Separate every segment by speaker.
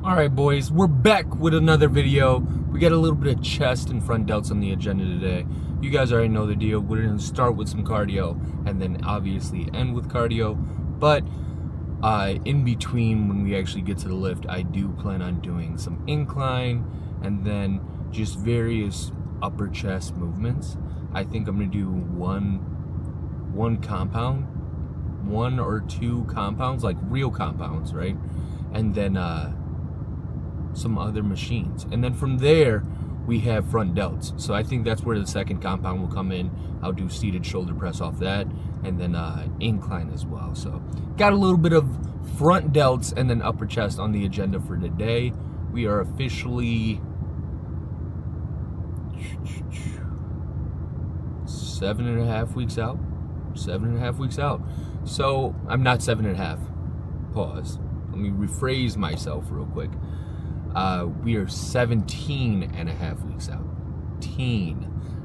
Speaker 1: Alright boys, we're back with another video. We got a little bit of chest and front delts on the agenda today. You guys already know the deal. We're going to start with some cardio and then obviously end with cardio. But in between, when we actually get to the lift, I do plan on doing some incline and then just various upper chest movements. I think I'm going to do one compound, one or two compounds, like real compounds, right? And then some other machines, and then from there we have front delts. So I think that's where the second compound will come in. I'll do seated shoulder press off that, and then incline as well. So got a little bit of front delts and then upper chest on the agenda for today. We are officially 7.5 weeks out. 7.5 weeks out. So I'm not 7.5. Pause. Let me rephrase myself real quick. We are 17.5 weeks out.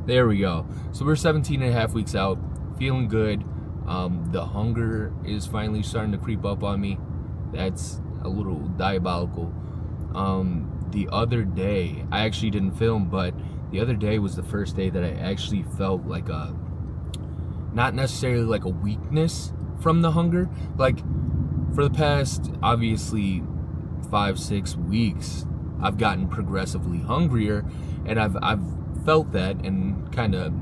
Speaker 1: There we go. So we're 17.5 weeks out. Feeling good. The hunger is finally starting to creep up on me. That's a little diabolical. The other day, I actually didn't film, but the other day was the first day that I actually felt like not necessarily like a weakness from the hunger. Like, for the past, obviously, 5-6 weeks, I've gotten progressively hungrier, and I've felt that, and kind of,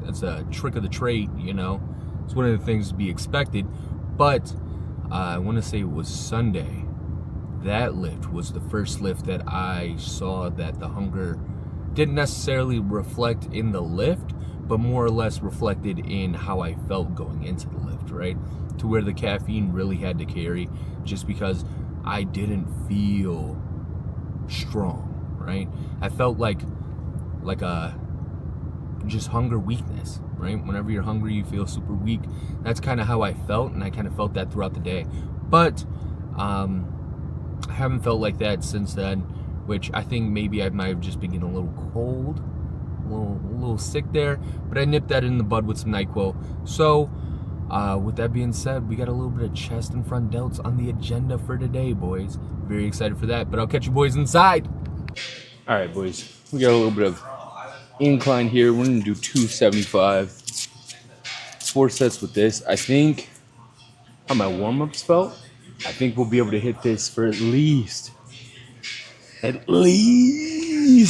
Speaker 1: that's a trick of the trade, you know. It's one of the things to be expected. But I want to say it was Sunday. That lift was the first lift that I saw that the hunger didn't necessarily reflect in the lift, but more or less reflected in how I felt going into the lift, right? To where the caffeine really had to carry, just because I didn't feel strong, right? I felt like a just hunger weakness, right? Whenever you're hungry, you feel super weak. That's kind of how I felt, and I kind of felt that throughout the day. But I haven't felt like that since then, which I think maybe I might have just been getting a little cold, a little sick there. But I nipped that in the bud with some NyQuil. So with that being said, we got a little bit of chest and front delts on the agenda for today, boys. Very excited for that, but I'll catch you boys inside. All right, boys, we got a little bit of incline here. We're gonna do 275, 4 sets with this. I think how my warm-ups felt, I think we'll be able to hit this for at least 3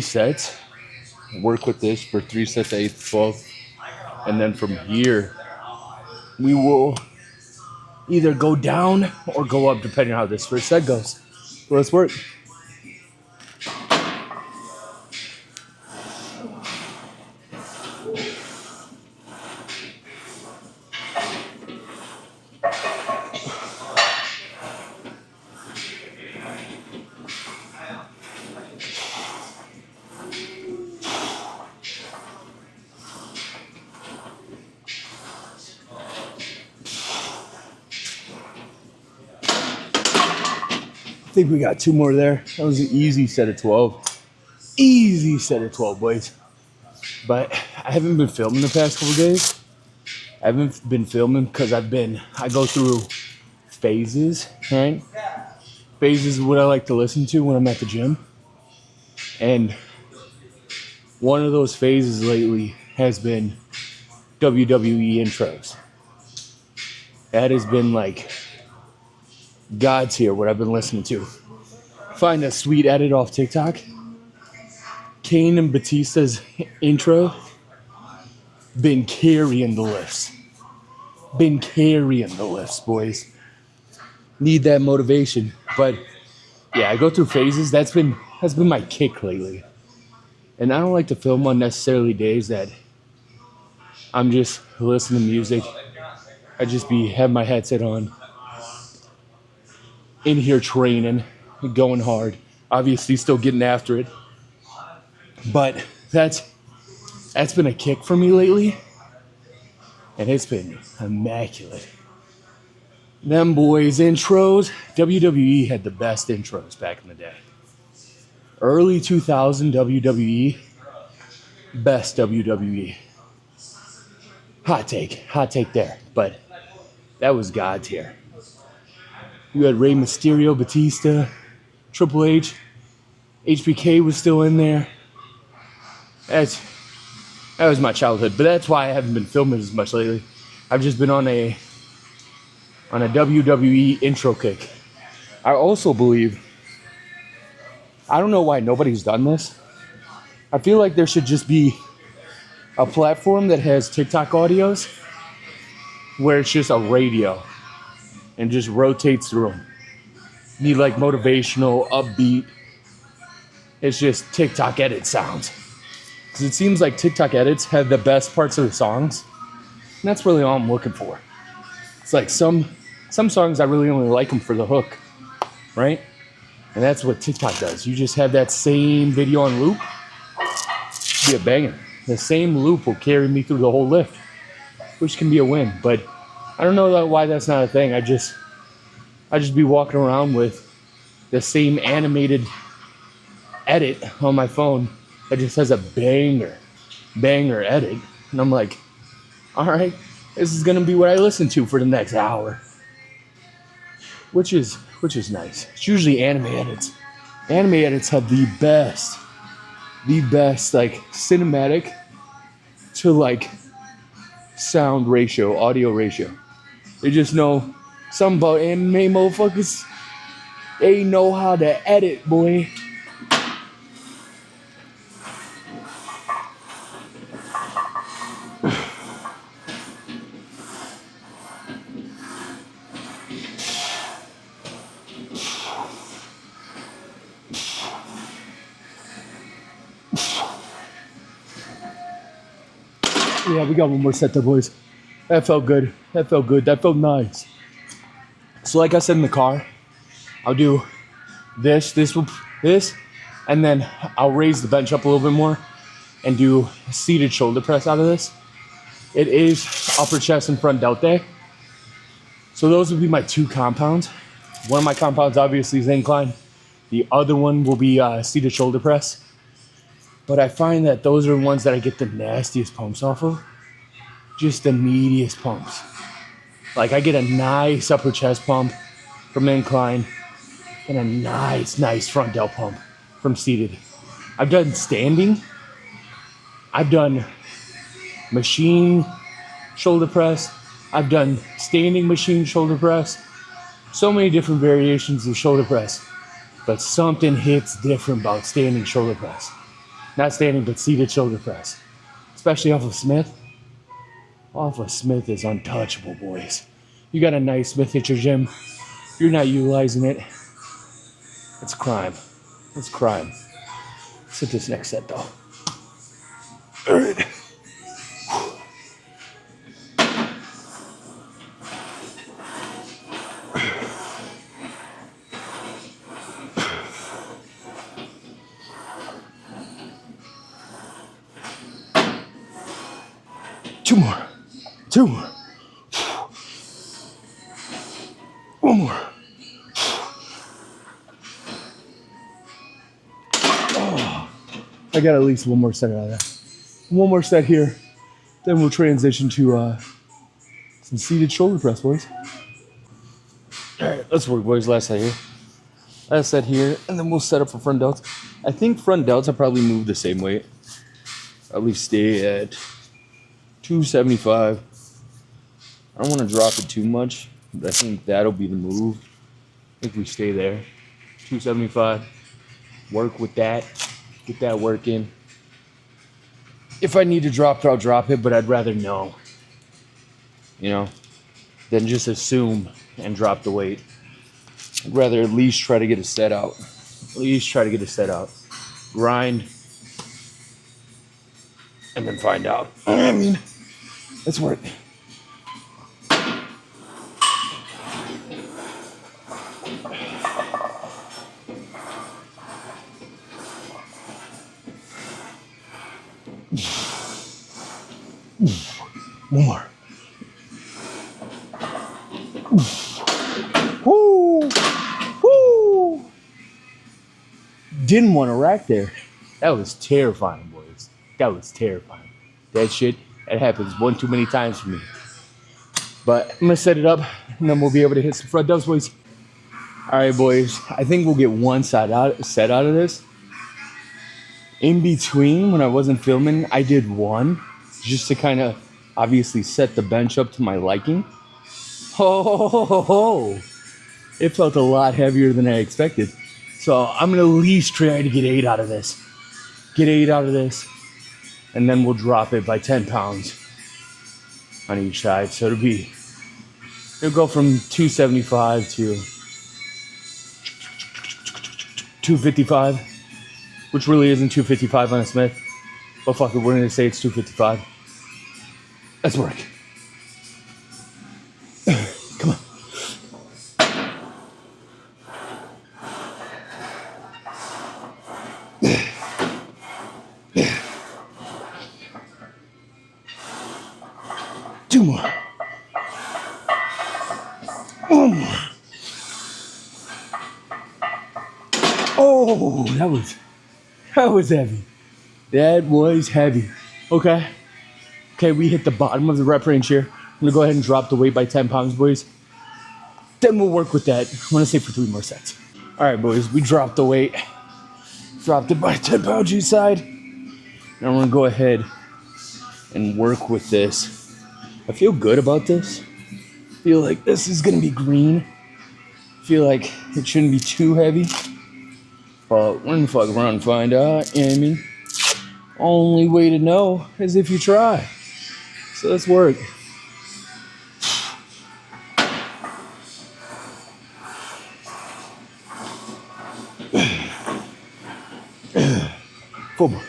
Speaker 1: sets. Work with this for 3 sets at 8 to 12, and then from here we will either go down or go up depending on how this first set goes. So let's work. I think we got 2 more there. That was an easy set of 12. Easy set of 12, boys. But I haven't been filming the past couple days. I haven't been filming because I go through phases, right? Phases is what I like to listen to when I'm at the gym. And one of those phases lately has been WWE intros. That has been like God's here, what I've been listening to. Find a sweet edit off TikTok. Kane and Batista's intro been carrying the lifts. Boys. Need that motivation. But yeah, I go through phases. That's been my kick lately. And I don't like to film on necessarily days that I'm just listening to music. I just have my headset on, in here training, going hard. Obviously still getting after it. But that's been a kick for me lately. And it's been immaculate. Them boys intros, WWE had the best intros back in the day. Early 2000 WWE, best WWE. Hot take there, but that was God's here. You had Rey Mysterio, Batista,
Speaker 2: Triple H, HBK was still in there. That was my childhood, but that's why I haven't been filming as much lately. I've just been on a WWE intro kick. I also believe, I don't know why nobody's done this. I feel like there should just be a platform that has TikTok audios where it's just a radio and just rotates through them. Need like motivational, upbeat. It's just TikTok edit sounds. Because it seems like TikTok edits have the best parts of the songs. And that's really all I'm looking for. It's like some songs I really only like them for the hook, right? And that's what TikTok does. You just have that same video on loop. Be a banger. The same loop will carry me through the whole lift, which can be a win. But I don't know why that's not a thing. I just be walking around with the same animated edit on my phone that just has a banger edit. And I'm like, all right, this is gonna be what I listen to for the next hour. Which is nice. It's usually anime edits. Anime edits have the best like cinematic to like sound ratio, audio ratio. They just know something about anime motherfuckers. They know how to edit, boy. Yeah, we got one more set there, boys. That felt good. That felt nice. So like I said in the car, I'll do this, and then I'll raise the bench up a little bit more and do a seated shoulder press out of this. It is upper chest and front delta. So those would be my two compounds. One of my compounds obviously is incline. The other one will be seated shoulder press. But I find that those are the ones that I get the nastiest pumps off of. Just the meatiest pumps. Like I get a nice upper chest pump from incline and a nice front delt pump from seated. I've done standing. I've done machine shoulder press. I've done standing machine shoulder press. So many different variations of shoulder press. But something hits different about standing shoulder press. Not standing, but seated shoulder press. Especially off of Smith. Off of Smith is untouchable, boys. You got a nice Smith at your gym. You're not utilizing it. It's crime. It's crime. Let's hit this next set, though. All right. 2 more. 2 more. 1 more. Oh, I got at least 1 more set out of that. 1 more set here. Then we'll transition to some seated shoulder press, boys. All right, let's work, boys. Last set here. Last set here, and then we'll set up for front delts. I think front delts I probably move the same weight. Probably stay at 275. I don't want to drop it too much, but I think that'll be the move. I think we stay there. 275. Work with that. Get that work in. If I need to drop it, I'll drop it, but I'd rather know. You know, than just assume and drop the weight. I'd rather at least try to get a set out. Grind. And then find out. I mean, let's work. One more. Woo! Woo! Didn't want to rack there. That was terrifying, boys. That was terrifying. That shit, that happens one too many times for me. But I'm going to set it up, and then we'll be able to hit some front delts, boys. All right, boys. I think we'll get one set out of this. In between, when I wasn't filming, I did one just to kind of obviously set the bench up to my liking. Oh, it felt a lot heavier than I expected. So I'm gonna at least try to get 8 out of this. Get 8 out of this, and then we'll drop it by 10 pounds on each side. So it'll go from 275 to 255, which really isn't 255 on a Smith. But fuck it, we're gonna say it's 255. Let's work. Come on. 2 more. 1 more. Oh, that was heavy. That was heavy. Okay, we hit the bottom of the rep range here. I'm gonna go ahead and drop the weight by 10 pounds, boys. Then we'll work with that. I wanna say for 3 more sets. All right, boys, we dropped the weight. Dropped it by 10 pounds each side. Now we're gonna go ahead and work with this. I feel good about this. I feel like this is gonna be green. I feel like it shouldn't be too heavy. But we're gonna fuck around and find out. You know what I mean? Only way to know is if you try. So let's work. Four more.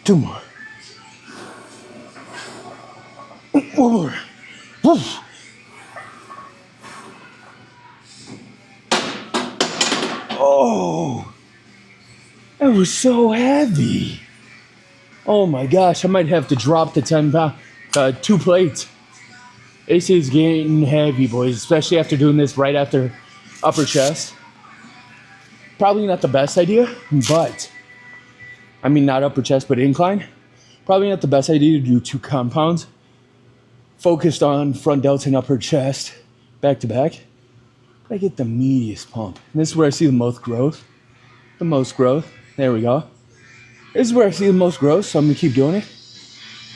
Speaker 2: 2 more. 1 more. Woof. Oh, that was so heavy. Oh my gosh, I might have to drop the 10 pound, 2 plates. This is getting heavy, boys, especially after doing this right after upper chest. Probably not the best idea, but, I mean not upper chest, but incline. Probably not the best idea to do 2 compounds focused on front delts and upper chest back to back. I get the meatiest pump. And this is where I see the most growth. There we go. This is where I see the most growth, so I'm gonna keep doing it.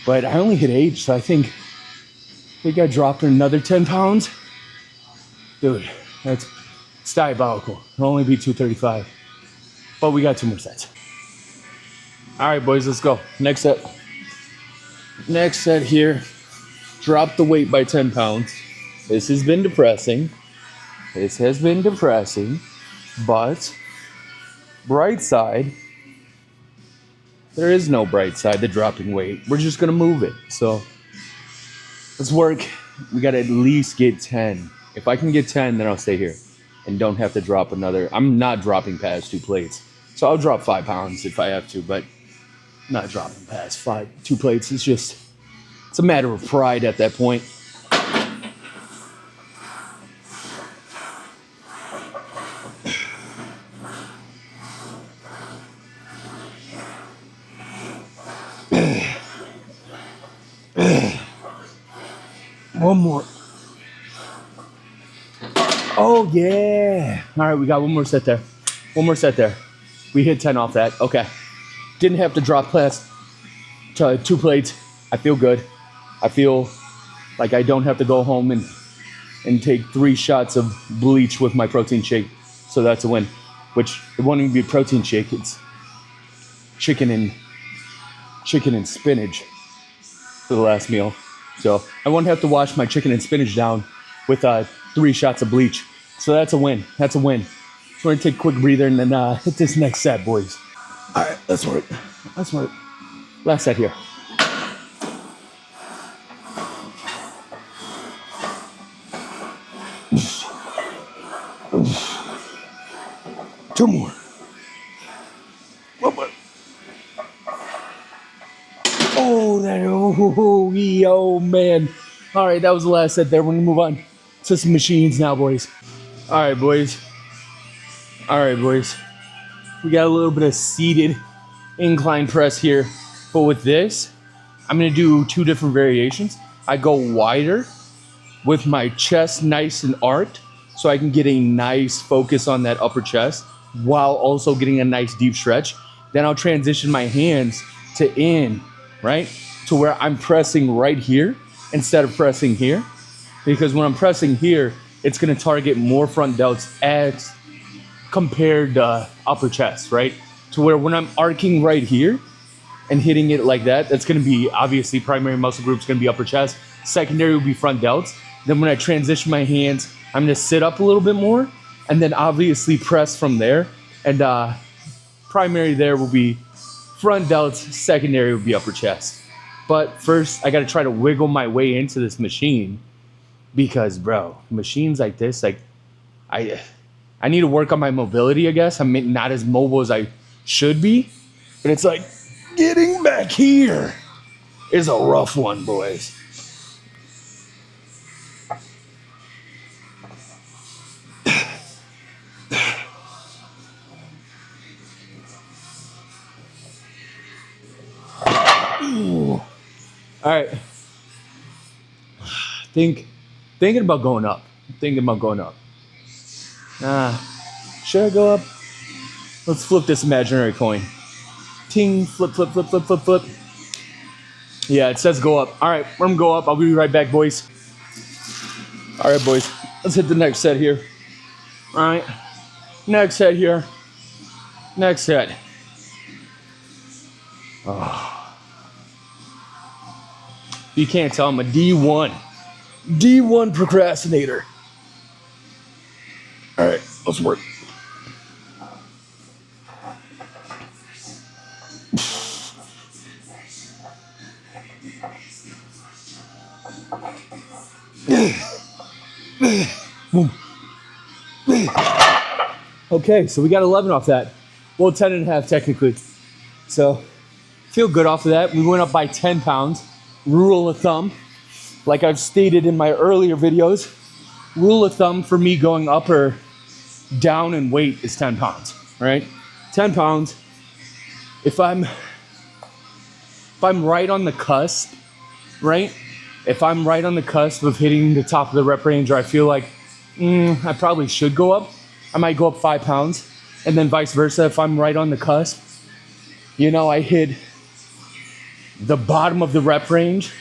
Speaker 2: But I only hit 8, so I think I dropped another 10 pounds. Dude, it's diabolical. It'll only be 235. But we got 2 more sets. All right, boys, let's go. Next set. Next set here. Drop the weight by 10 pounds. This has been depressing. But bright side, there is no bright side to dropping weight. We're just gonna move it. So let's work. We gotta at least get 10. If I can get 10, then I'll stay here and don't have to drop another. I'm not dropping past 2 plates. So I'll drop 5 pounds if I have to, but not dropping past 2 plates. It's a matter of pride at that point. One more. Oh, yeah. All right, we got 1 more set there. We hit 10 off that. Okay. Didn't have to drop past 2 plates. I feel good. I feel like I don't have to go home and take 3 shots of bleach with my protein shake. So that's a win. Which, it won't even be a protein shake. It's chicken and spinach for the last meal. So I won't have to wash my chicken and spinach down with 3 shots of bleach. So that's a win. So we're gonna take a quick breather and then hit this next set, boys. All right, let's work. Last set here. Two more. 1 more. Oh, man. All right, that was the last set there. We're gonna move on to some machines now, boys. All right, boys. We got a little bit of seated incline press here, but with this, I'm gonna do 2 different variations. I go wider with my chest nice and arched so I can get a nice focus on that upper chest while also getting a nice deep stretch. Then I'll transition my hands to in, right? To where I'm pressing right here instead of pressing here. Because when I'm pressing here, it's going to target more front delts as compared to upper chest, right? To where when I'm arcing right here and hitting it like that, that's going to be obviously primary muscle group's going to be upper chest. Secondary will be front delts. Then when I transition my hands, I'm going to sit up a little bit more and then obviously press from there. And primary there will be front delts, secondary will be upper chest. But first, I got to try to wiggle my way into this machine because, bro, machines like this, like, I need to work on my mobility, I guess. I'm not as mobile as I should be. But it's like, getting back here is a rough one, boys. All right. Thinking about going up. Should I go up? Let's flip this imaginary coin. Ting, flip. Yeah, it says go up. All right, we're gonna go up. I'll be right back, boys. All right, boys. Let's hit the next set here. All right. Next set here. Next set. Oh. You can't tell I'm a D1 procrastinator. All right, let's work. Okay, so we got 11 off that. Well, 10 and a half technically. So feel good off of that. We went up by 10 pounds. Rule of thumb, like I've stated in my earlier videos, rule of thumb for me going up or down in weight is 10 pounds, right? 10 pounds. If I'm right on the cusp, right? If I'm right on the cusp of hitting the top of the rep range, or I feel like I probably should go up, I might go up 5 pounds. And then vice versa, if I'm right on the cusp, I hit the bottom of the rep range,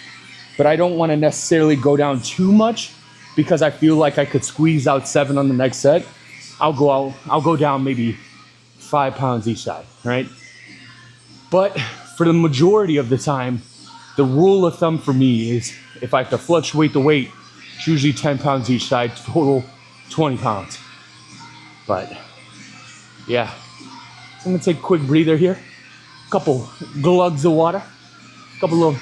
Speaker 2: but I don't want to necessarily go down too much because I feel like I could squeeze out 7 on the next set. I'll go down maybe 5 pounds each side, right? But for the majority of the time, the rule of thumb for me is if I have to fluctuate the weight, it's usually 10 pounds each side, total 20 pounds. But yeah, so I'm gonna take a quick breather here. Couple glugs of water. Couple of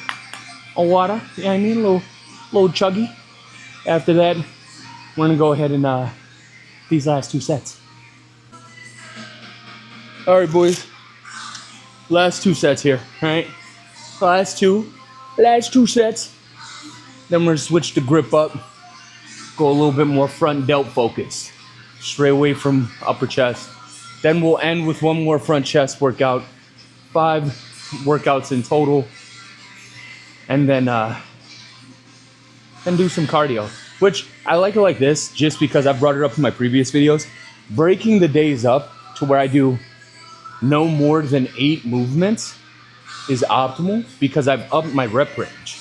Speaker 2: water, yeah, I mean, a little chuggy. After that, we're gonna go ahead and these last 2 sets. All right, boys. Last 2 sets here, all right? Last two sets. Then we're gonna switch the grip up, go a little bit more front delt focus, straight away from upper chest. Then we'll end with 1 more front chest workout, 5 workouts in total. And then do some cardio, which I like it like this just because I've brought it up in my previous videos. Breaking the days up to where I do no more than 8 movements is optimal because I've upped my rep range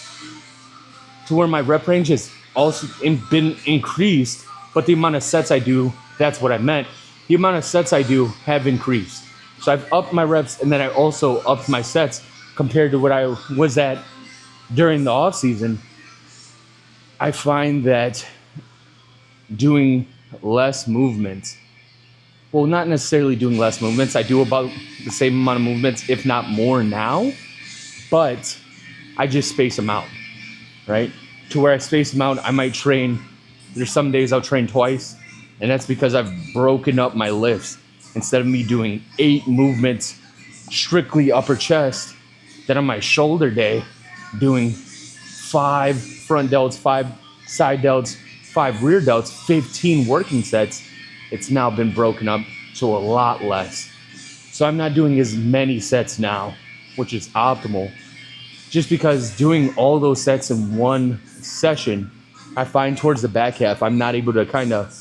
Speaker 2: to where my rep range has also been increased, but the amount of sets I do, that's what I meant. The amount of sets I do have increased. So I've upped my reps and then I also upped my sets compared to what I was at during the off season. I find that doing less movements, well, not necessarily doing less movements. I do about the same amount of movements, if not more now, but I just space them out, right? To where I space them out, I might train. There's some days I'll train twice, and that's because I've broken up my lifts. Instead of me doing 8 movements strictly upper chest, then on my shoulder day, doing 5 front delts, 5 side delts, 5 rear delts, 15 working sets. It's now been broken up to a lot less. So I'm not doing as many sets now, which is optimal. Just because doing all those sets in one session I find towards the back half, I'm not able to kind of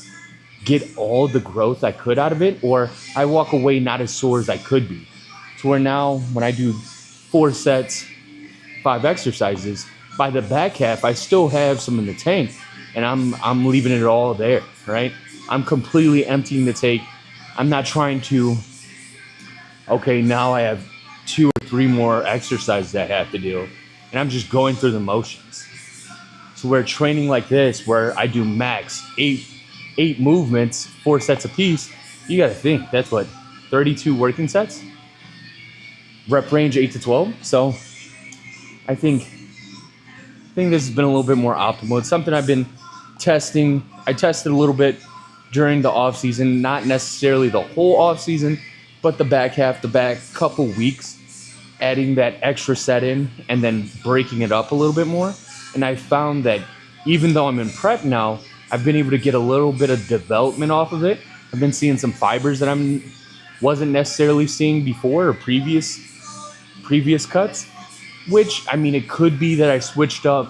Speaker 2: get all the growth I could out of it, or I walk away not as sore as I could be. To where now, when I do 4 sets, 5 exercises, by the back half, I still have some in the tank, and I'm leaving it all there, right? I'm completely emptying the tank. I'm not trying to, okay, now I have 2 or 3 more exercises I have to do, and I'm just going through the motions. So where training like this, where I do max 8 movements, 4 sets apiece, you got to think that's what, 32 working sets, rep range 8 to 12. So I think this has been a little bit more optimal. It's something I've been testing. I tested a little bit during the off season, not necessarily the whole off season, but the back couple weeks, adding that extra set in and then breaking it up a little bit more. And I found that even though I'm in prep now, I've been able to get a little bit of development off of it. I've been seeing some fibers that wasn't necessarily seeing before or previous cuts, which, I mean, it could be that I switched up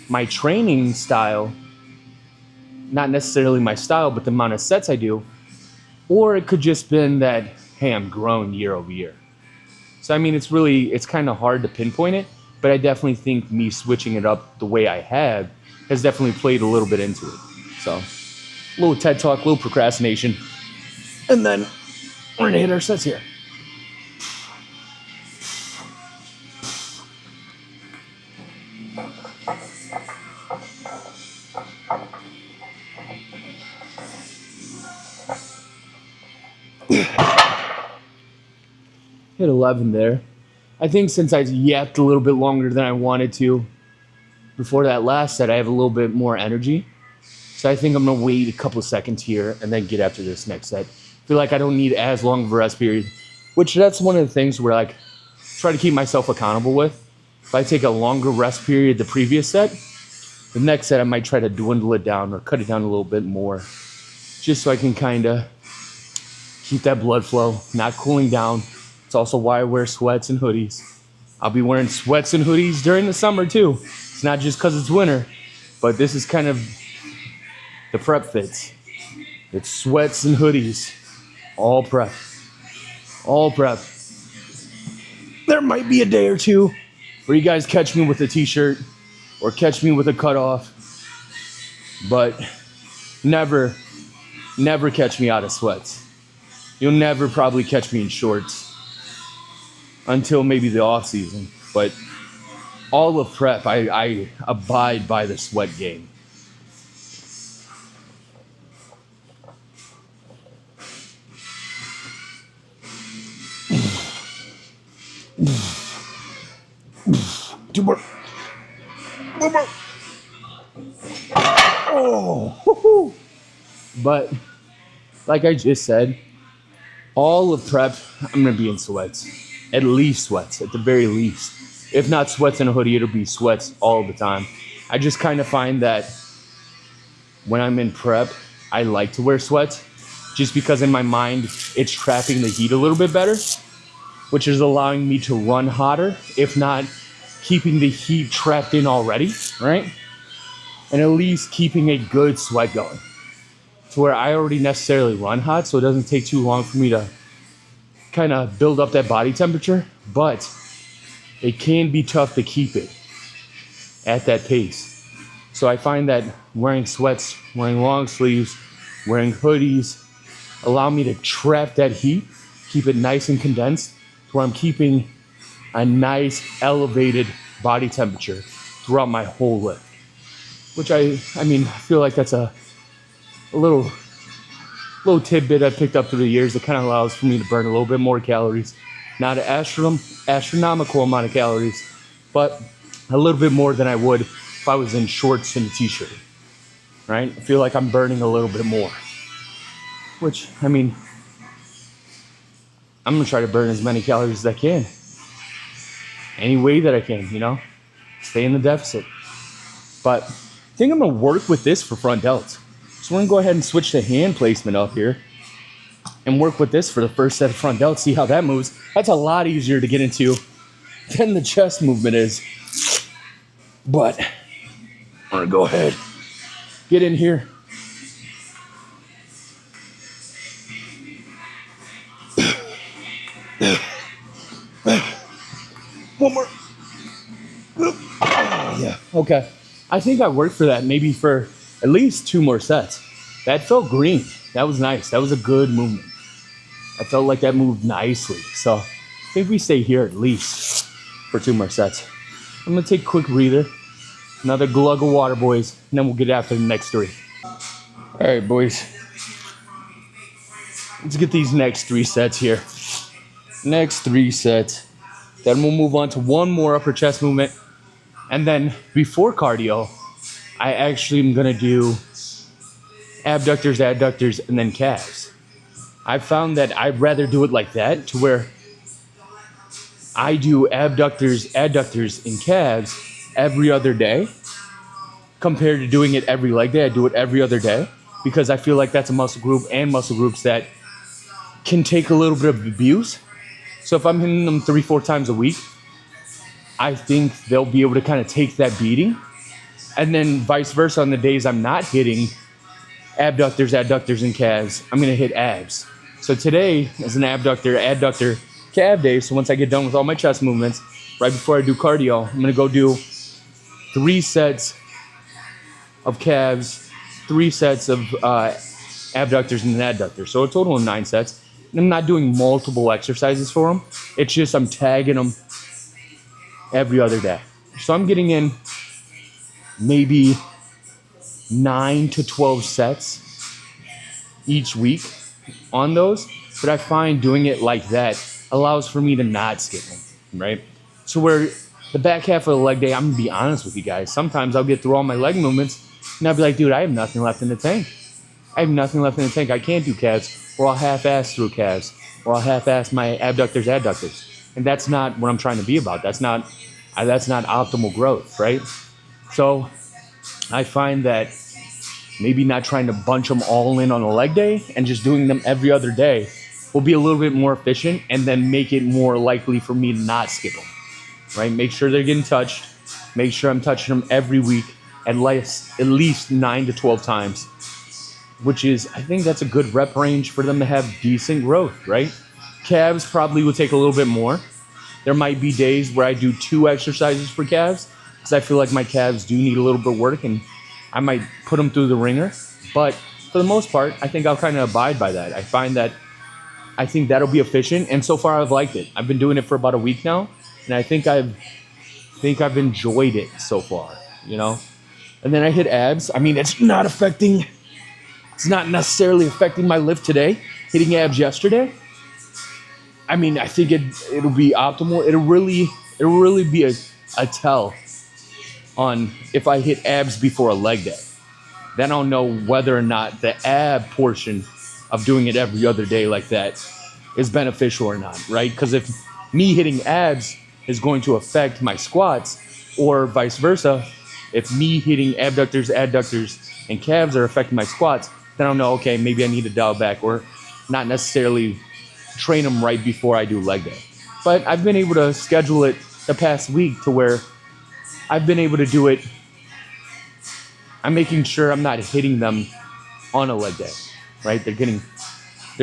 Speaker 2: my training style, not necessarily my style, but the amount of sets I do, or it could just been that, hey, I'm growing year over year. So, I mean, it's kind of hard to pinpoint it, but I definitely think me switching it up the way I have has definitely played a little bit into it. So, a little TED Talk, a little procrastination, and then we're going to hit our sets here. Hit 11 there. I think since I yapped a little bit longer than I wanted to before that last set, I have a little bit more energy. So I think I'm going to wait a couple seconds here and then get after this next set. I feel like I don't need as long of a rest period, which that's one of the things where I try to keep myself accountable with. If I take a longer rest period the previous set, the next set I might try to dwindle it down or cut it down a little bit more, just so I can kind of keep that blood flow, not cooling down. It's also why I wear sweats and hoodies. I'll be wearing sweats and hoodies during the summer too. It's not just because it's winter, but this is kind of the prep fits. It's sweats and hoodies, all prep. All prep. There might be a day or two where you guys catch me with a t-shirt or catch me with a cutoff, but never catch me out of sweats. You'll never probably catch me in shorts until maybe the off season, but all of prep, I abide by the sweat game. Two more. One more. Oh, woo-hoo. But like I just said, all of prep, I'm going to be in sweats. At least sweats, at the very least. If not sweats and a hoodie, it'll be sweats all the time. I just kind of find that when I'm in prep, I like to wear sweats just because in my mind, it's trapping the heat a little bit better, which is allowing me to run hotter, if not keeping the heat trapped in already, right? And at least keeping a good sweat going. To where I already necessarily run hot, so it doesn't take too long for me to kind of build up that body temperature, but it can be tough to keep it at that pace. So I find that wearing sweats, wearing long sleeves, wearing hoodies, allow me to trap that heat, keep it nice and condensed, to where I'm keeping a nice elevated body temperature throughout my whole lift. Which I feel like that's a little tidbit I picked up through the years that kind of allows for me to burn a little bit more calories. Not an astronomical amount of calories, but a little bit more than I would if I was in shorts and a t-shirt, right? I feel like I'm burning a little bit more, which, I mean, I'm going to try to burn as many calories as I can. Any way that I can, stay in the deficit. But I think I'm going to work with this for front delts. So we're going to go ahead and switch the hand placement up here and work with this for the first set of front delts, see how that moves. That's a lot easier to get into than the chest movement is. But I'm gonna go ahead, get in here. One more. Yeah, okay. I think I worked for that maybe for at least 2 more sets. That felt green. That was nice. That was a good movement. I felt like that moved nicely. So I think we stay here at least for 2 more sets. I'm gonna take a quick breather. Another glug of water, boys, and then we'll get after the next 3. All right, boys. Let's get these next 3 sets here. Next 3 sets. Then we'll move on to 1 more upper chest movement. And then before cardio, I actually am gonna do abductors, adductors, and then calves. I found that I'd rather do it like that, to where I do abductors, adductors, and calves every other day, compared to doing it every leg day. I do it every other day because I feel like that's a muscle group and muscle groups that can take a little bit of abuse. So if I'm hitting them 3-4 times a week, I think they'll be able to kind of take that beating. And then vice versa, on the days I'm not hitting abductors, adductors, and calves, I'm going to hit abs. So today is an abductor, adductor, calf day. So once I get done with all my chest movements, right before I do cardio, I'm going to go do 3 sets of calves, 3 sets of abductors and adductors. So a total of 9 sets. And I'm not doing multiple exercises for them. It's just I'm tagging them every other day. So I'm getting in maybe 9 to 12 sets each week on those. But I find doing it like that allows for me to not skip them, right? So where the back half of the leg day, I'm going to be honest with you guys. Sometimes I'll get through all my leg movements and I'll be like, dude, I have nothing left in the tank. I have nothing left in the tank. I can't do calves, or I'll half-ass through calves, or I'll half-ass my abductors, adductors. And that's not what I'm trying to be about. That's not optimal growth, right? So I find that maybe not trying to bunch them all in on a leg day and just doing them every other day will be a little bit more efficient, and then make it more likely for me to not skip them, right? Make sure they're getting touched. Make sure I'm touching them every week at least 9 to 12 times, which is, I think that's a good rep range for them to have decent growth, right? Calves probably will take a little bit more. There might be days where I do 2 exercises for calves because I feel like my calves do need a little bit of work, and I might put them through the ringer. But for the most part, I think I'll kind of abide by that. I think that'll be efficient, and so far I've liked it. I've been doing it for about a week now, and I think I've enjoyed it so far, you know? And then I hit abs. I mean, it's not necessarily affecting my lift today, hitting abs yesterday. I mean, I think it'll be optimal. It'll really be a tell on if I hit abs before a leg day. Then I'll know whether or not the ab portion of doing it every other day like that is beneficial or not, right? Because if me hitting abs is going to affect my squats, or vice versa, if me hitting abductors, adductors, and calves are affecting my squats, then I'll know, okay, maybe I need to dial back, or not necessarily train them right before I do leg day. But I've been able to schedule it the past week to where I've been able to do it. I'm making sure I'm not hitting them on a leg day, right? They're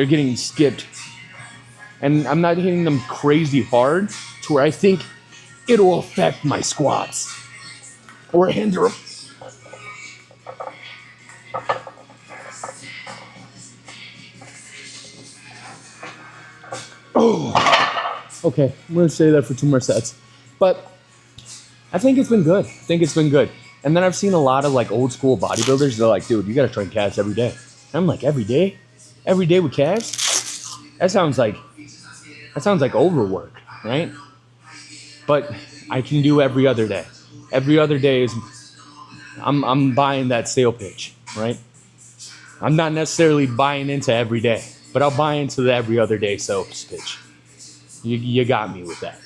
Speaker 2: getting skipped, and I'm not hitting them crazy hard to where I think it'll affect my squats or hinder them. Oh, okay. I'm gonna say that for 2 more sets, but I think it's been good. And then I've seen a lot of like old school bodybuilders. They're like, dude, you gotta train calves every day. And I'm like, every day with calves? That sounds like overwork, right? But I can do every other day. Every other day is, I'm buying that sale pitch, right? I'm not necessarily buying into every day, but I'll buy into the every other day sales pitch. You got me with that.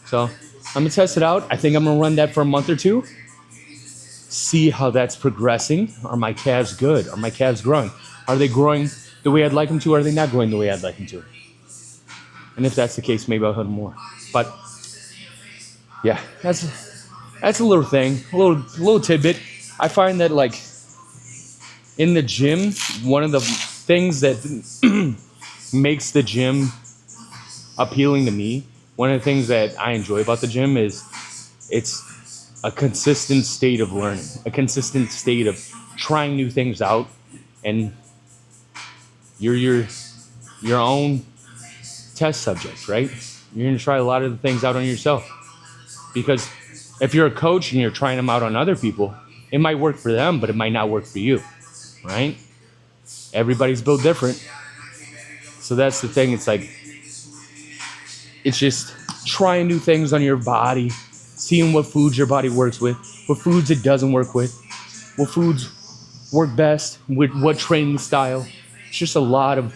Speaker 2: So I'm gonna test it out. I think I'm gonna run that for a month or 2. See how that's progressing. Are my calves good? Are my calves growing? Are they growing the way I'd like them to? Or are they not growing the way I'd like them to? And if that's the case, maybe I'll hit them more. But yeah, that's That's a little thing, a little tidbit. I find that like in the gym, one of the things that makes the gym appealing to me, one of the things that I enjoy about the gym is it's a consistent state of learning, a consistent state of trying new things out, and you're your own test subject, right? You're gonna try a lot of the things out on yourself because if you're a coach and you're trying them out on other people, it might work for them, but it might not work for you, right? Everybody's built different. So that's the thing. It's like, it's just trying new things on your body, seeing what foods your body works with, what foods it doesn't work with, what foods work best with what training style. It's just a lot of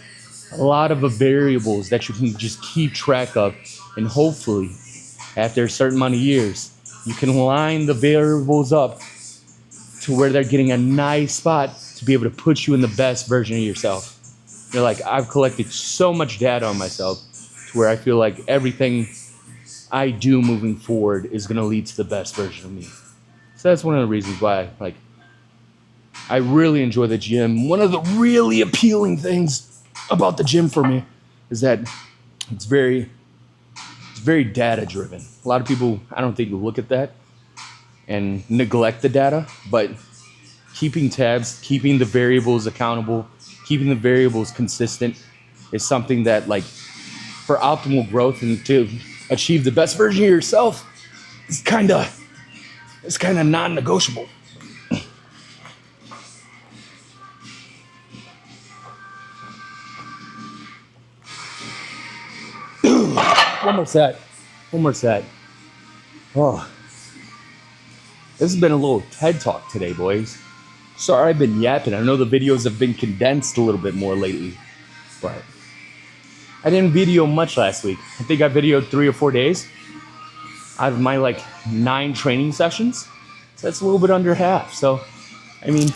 Speaker 2: variables that you can just keep track of, and hopefully after a certain amount of years you can line the variables up to where they're getting a nice spot to be able to put you in the best version of yourself. You're like, I've collected so much data on myself to where I feel like everything I do moving forward is going to lead to the best version of me. So that's one of the reasons why I really enjoy the gym. One of the really appealing things about the gym for me is that it's very data driven. A lot of people, I don't think, look at that and neglect the data, but keeping tabs, keeping the variables accountable, keeping the variables consistent is something that, like, for optimal growth and to achieve the best version of yourself, it's kind of non-negotiable. One more set. Oh, this has been a little TED Talk today, boys. Sorry I've been yapping. I know the videos have been condensed a little bit more lately, but I didn't video much last week. I think I videoed 3 or 4 days out of my 9 training sessions. So that's a little bit under half. So, I mean,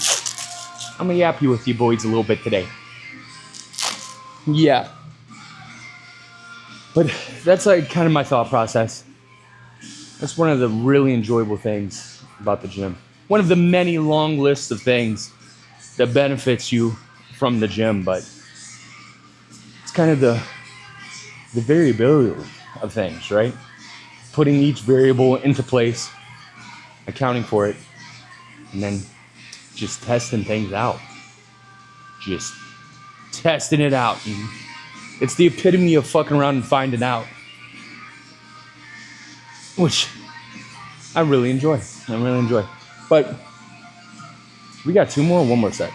Speaker 2: I'm gonna yap you with you boys a little bit today. Yeah. But that's kind of my thought process. That's one of the really enjoyable things about the gym. One of the many long lists of things that benefits you from the gym, but it's kind of the variability of things, right? Putting each variable into place, accounting for it, and then just testing things out. Just testing it out. And it's the epitome of fucking around and finding out, which I really enjoy. But we got 2 more, 1 more set.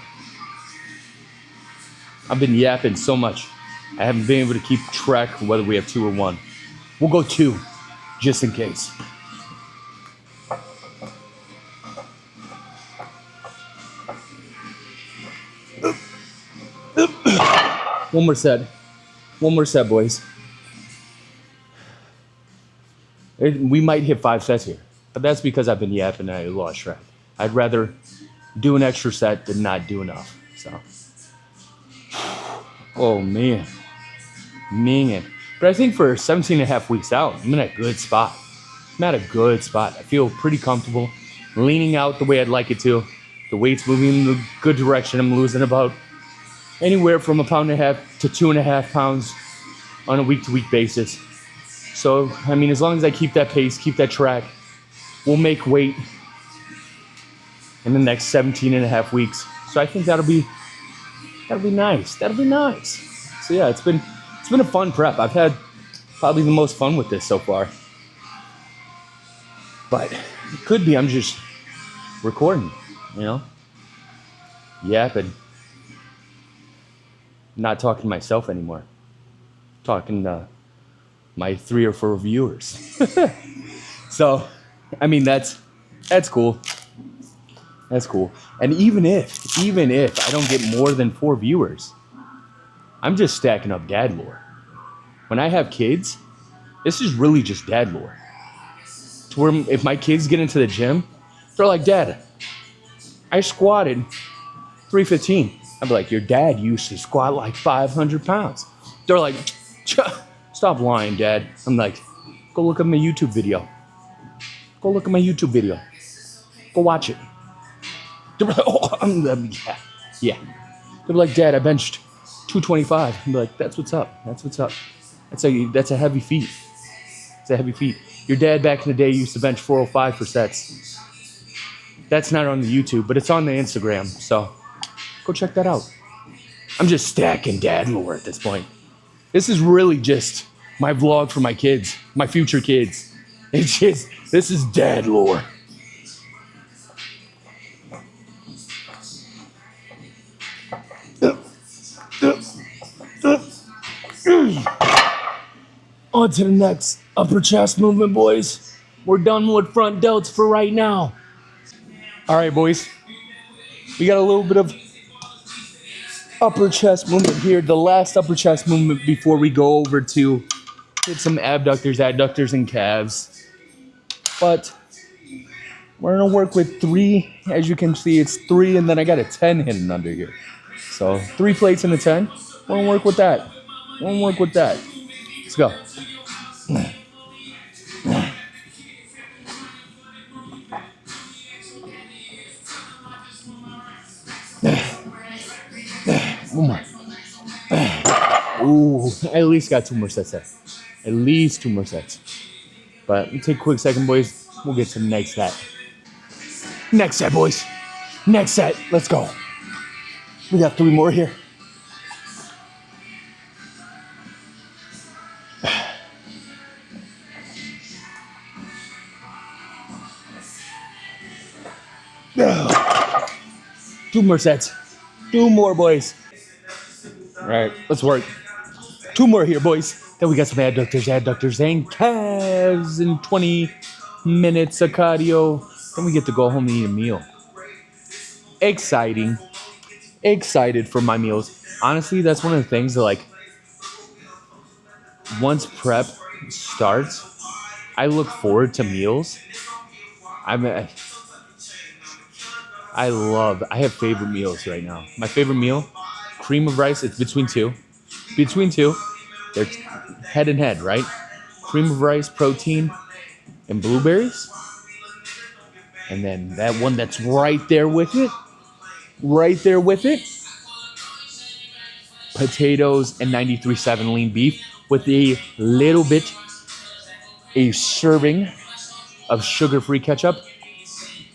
Speaker 2: I've been yapping so much, I haven't been able to keep track of whether we have 2 or 1. We'll go 2, just in case. One more set, boys. We might hit 5 sets here, but that's because I've been yapping and I lost track. I'd rather do an extra set than not do enough. So, oh man. But I think for 17 and a half weeks out, I'm in a good spot. I feel pretty comfortable, leaning out the way I'd like it to. The weight's moving in the good direction. I'm losing about anywhere from 1.5 pounds to 2.5 pounds on a week-to-week basis. So, I mean, as long as I keep that pace, keep that track, we'll make weight in the next 17 and a half weeks. So I think that'll be nice. So yeah, it's been a fun prep. I've had probably the most fun with this so far. But it could be I'm just recording, yapping. Not talking to myself anymore. Talking to my 3 or 4 viewers. So, I mean, that's cool. That's cool. And even if I don't get more than 4 viewers, I'm just stacking up dad lore. When I have kids, this is really just dad lore. To where if my kids get into the gym, they're like, Dad, I squatted 315. I'd be like, your dad used to squat like 500 pounds. They're like, stop lying, Dad. I'm like, go look at my YouTube video. Go look at my YouTube video. Go watch it. They're like, oh, yeah. Yeah. They're like, Dad, I benched 225. I'm like, that's what's up. That's what's up. That's a heavy feat. It's a heavy feat. Your dad back in the day used to bench 405 for sets. That's not on the YouTube, but it's on the Instagram. So go check that out. I'm just stacking dad lore at this point. This is really just my vlog for my kids, my future kids. This is dad lore. On to the next upper chest movement, boys. We're done with front delts for right now. All right, boys. We got a little bit of upper chest movement here. The last upper chest movement before we go over to hit some abductors, adductors, and calves. But we're gonna work with 3. As you can see, it's 3, and then I got a 10 hidden under here. So 3 plates and a 10. We're gonna work with that. Let's go. One more. Ooh, I at least got 2 more sets there. At least 2 more sets. But let me take a quick second, boys. We'll get to the next set. Next set, boys. Next set. Let's go. We got 3 more here. Two more sets. 2 more, boys. All right, let's work. 2 more here, boys. Then we got some adductors, and calves in 20 minutes of cardio. Then we get to go home and eat a meal. Exciting. Excited for my meals. Honestly, that's one of the things that, like, once prep starts, I look forward to meals. I have favorite meals right now. My favorite meal, cream of rice. It's between two. They're head and head, right? Cream of rice, protein, and blueberries. And then that one that's right there with it, potatoes and 93.7 lean beef with a serving of sugar-free ketchup.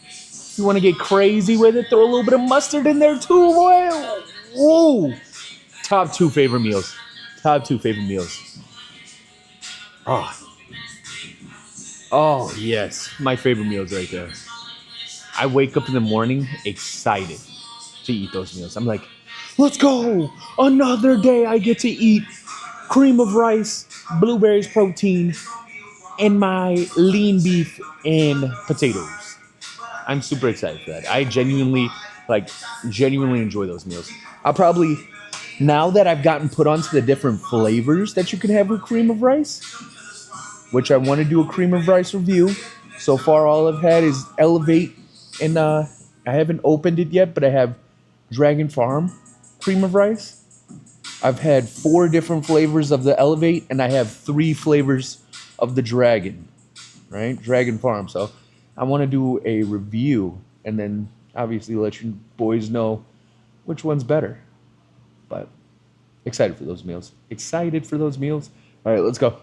Speaker 2: If you want to get crazy with it, throw a little bit of mustard in there too, boy. Whoa. Top 2 favorite meals. Oh, yes. My favorite meals right there. I wake up in the morning excited to eat those meals. I'm like, let's go. Another day I get to eat cream of rice, blueberries, protein, and my lean beef and potatoes. I'm super excited for that. I genuinely enjoy those meals. I'll probably, now that I've gotten put onto the different flavors that you can have with cream of rice, which I want to do a cream of rice review. So far, all I've had is Elevate, and I haven't opened it yet, but I have Dragon Farm cream of rice. I've had 4 different flavors of the Elevate, and I have 3 flavors of the Dragon, right? Dragon Farm. So I want to do a review and then obviously let you boys know which one's better. But excited for those meals. All right, let's go.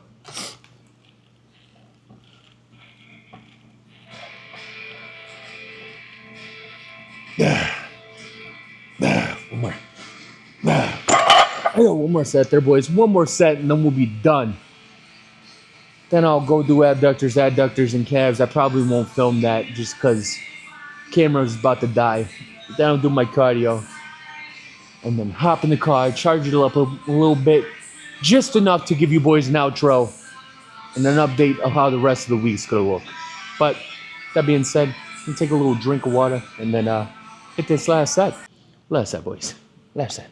Speaker 2: One more. I got 1 more set there, boys. 1 more set, and then we'll be done. Then I'll go do adductors, and calves. I probably won't film that just because camera's about to die. Then I'll do my cardio. And then hop in the car, charge it up a little bit. Just enough to give you boys an outro. And an update of how the rest of the week's going to look. But that being said, I'm going to take a little drink of water. And then hit this last set. Last set, boys. Last set.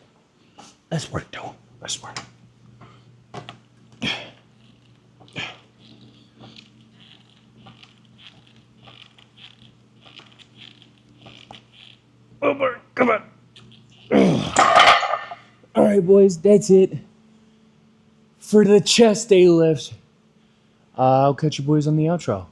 Speaker 2: Let's work, though. Let's work. Over. Come on. All right, boys. That's it for the chest day lift. I'll catch you boys on the outro.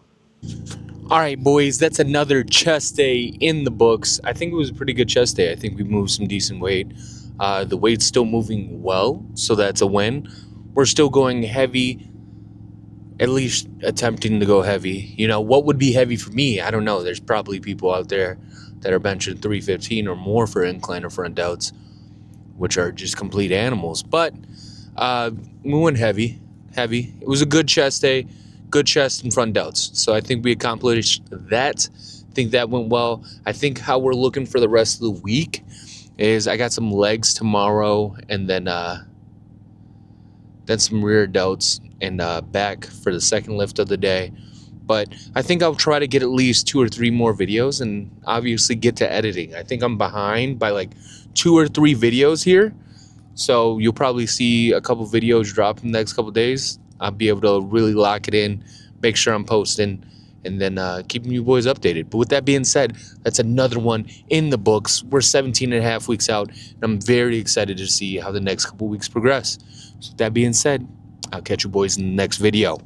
Speaker 1: All right, boys, that's another chest day in the books. I think it was a pretty good chest day. I think we moved some decent weight. The weight's still moving well, so that's a win. We're still going heavy, at least attempting to go heavy. You know, what would be heavy for me? I don't know. There's probably people out there that are benching 315 or more for incline or front delts, which are just complete animals. But we went heavy. It was a good chest day, good chest and front delts. So I think we accomplished that. I think that went well. I think how we're looking for the rest of the week is I got some legs tomorrow, and then some rear delts and back for the second lift of the day. But I think I'll try to get at least 2 or 3 more videos and obviously get to editing. I think I'm behind by like 2 or 3 videos here. So you'll probably see a couple videos drop in the next couple days. I'll be able to really lock it in, make sure I'm posting, and then keeping you boys updated. But with that being said, that's another one in the books. We're 17 and a half weeks out, and I'm very excited to see how the next couple weeks progress. So with that being said, I'll catch you boys in the next video.